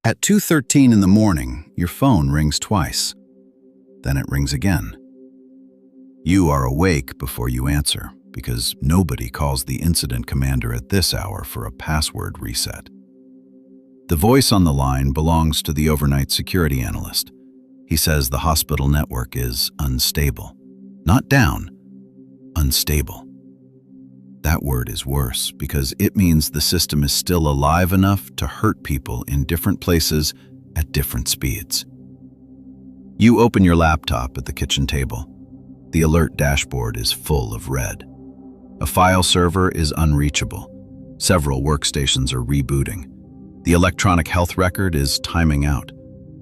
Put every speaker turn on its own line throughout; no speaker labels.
At 2:13 in the morning, your phone rings twice. Then it rings again. You are awake before you answer, because nobody calls the incident commander at this hour for a password reset. The voice on the line belongs to the overnight security analyst. He says the hospital network is unstable. Not down, unstable. That word is worse because it means the system is still alive enough to hurt people in different places at different speeds. You open your laptop at the kitchen table. The alert dashboard is full of red. A file server is unreachable. Several workstations are rebooting. The electronic health record is timing out.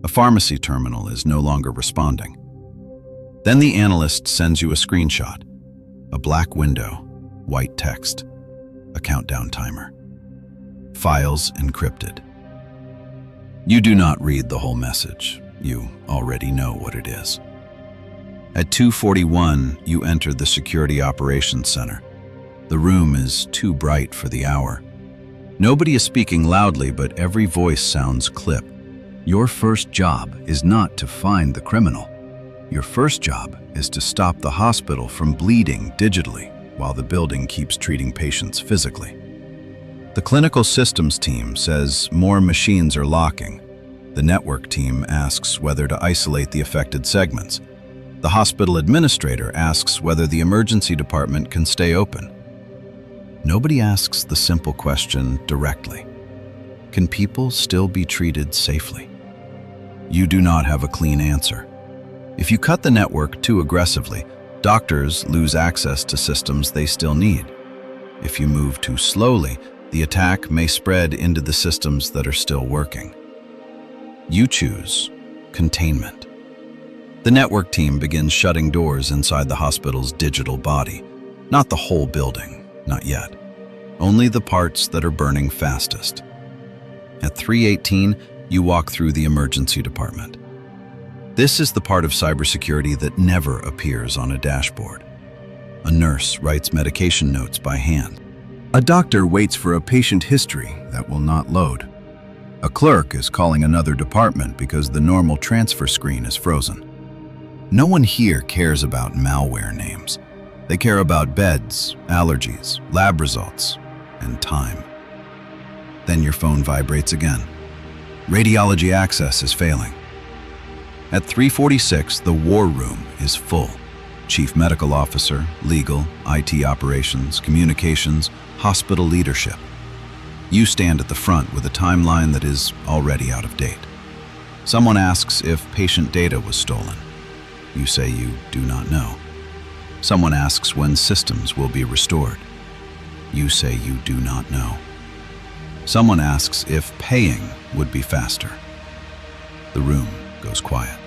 A pharmacy terminal is no longer responding. Then the analyst sends you a screenshot. A black window, white text, a countdown timer. Files encrypted. You do not read the whole message. You already know what it is. At 2:41, you enter the Security Operations Center. The room is too bright for the hour. Nobody is speaking loudly, but every voice sounds clipped. Your first job is not to find the criminal. Your first job is to stop the hospital from bleeding digitally while the building keeps treating patients physically. The clinical systems team says more machines are locking. The network team asks whether to isolate the affected segments. The hospital administrator asks whether the emergency department can stay open. Nobody asks the simple question directly. Can people still be treated safely? You do not have a clean answer. If you cut the network too aggressively, doctors lose access to systems they still need. If you move too slowly, the attack may spread into the systems that are still working. You choose containment. The network team begins shutting doors inside the hospital's digital body. Not the whole building, not yet. Only the parts that are burning fastest. At 3:18, you walk through the emergency department. This is the part of cybersecurity that never appears on a dashboard. A nurse writes medication notes by hand. A doctor waits for a patient history that will not load. A clerk is calling another department because the normal transfer screen is frozen. No one here cares about malware names. They care about beds, allergies, lab results, and time. Then your phone vibrates again. Radiology access is failing. At 3:46, the war room is full. Chief medical officer, legal, IT operations, communications, hospital leadership. You stand at the front with a timeline that is already out of date. Someone asks if patient data was stolen. You say you do not know. Someone asks when systems will be restored. You say you do not know. Someone asks if paying would be faster. The room goes quiet.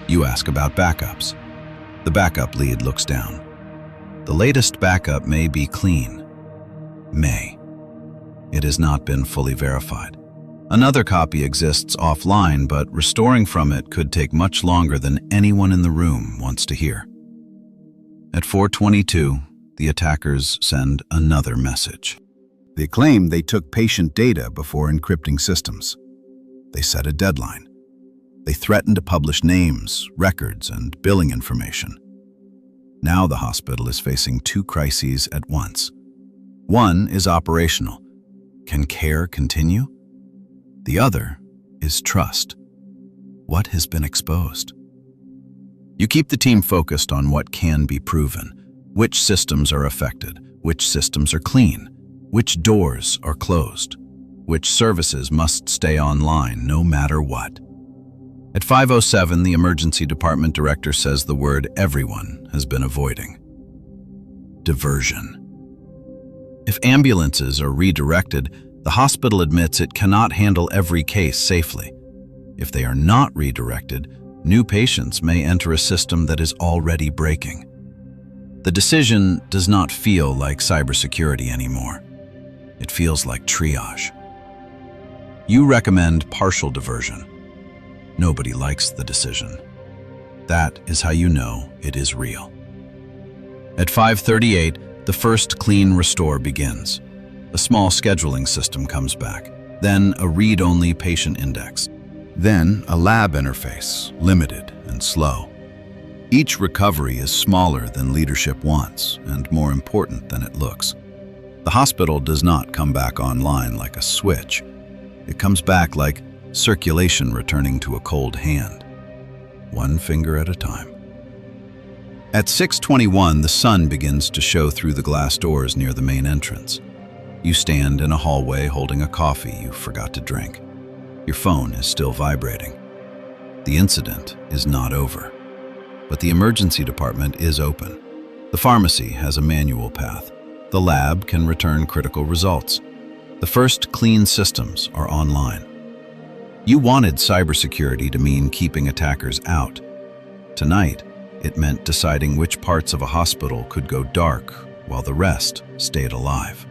You ask about backups. The backup lead looks down. The latest backup may be clean. May. It has not been fully verified. Another copy exists offline, but restoring from it could take much longer than anyone in the room wants to hear. At 4:22, the attackers send another message. They claim they took patient data before encrypting systems. They set a deadline. They threaten to publish names, records, and billing information. Now the hospital is facing two crises at once. One is operational. Can care continue? The other is trust. What has been exposed? You keep the team focused on what can be proven. Which systems are affected? Which systems are clean? Which doors are closed? Which services must stay online no matter what? At 5:07, the emergency department director says the word everyone has been avoiding. Diversion. If ambulances are redirected, the hospital admits it cannot handle every case safely. If they are not redirected, new patients may enter a system that is already breaking. The decision does not feel like cybersecurity anymore. It feels like triage. You recommend partial diversion. Nobody likes the decision. That is how you know it is real. At 5:38, the first clean restore begins. A small scheduling system comes back. then a read-only patient index, then a lab interface, limited and slow. Each recovery is smaller than leadership wants and more important than it looks. The hospital does not come back online like a switch. It comes back like circulation returning to a cold hand, one finger at a time. At 6:21, the sun begins to show through the glass doors near the main entrance. You stand in a hallway holding a coffee you forgot to drink. Your phone is still vibrating. The incident is not over, but the emergency department is open. The pharmacy has a manual path. The lab can return critical results. The first clean systems are online. You wanted cybersecurity to mean keeping attackers out. Tonight, it meant deciding which parts of a hospital could go dark while the rest stayed alive.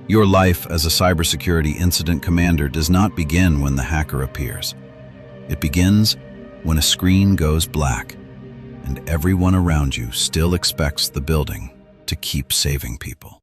Your life as a cybersecurity incident commander does not begin when the hacker appears. It begins when a screen goes black and everyone around you still expects the building to keep saving people.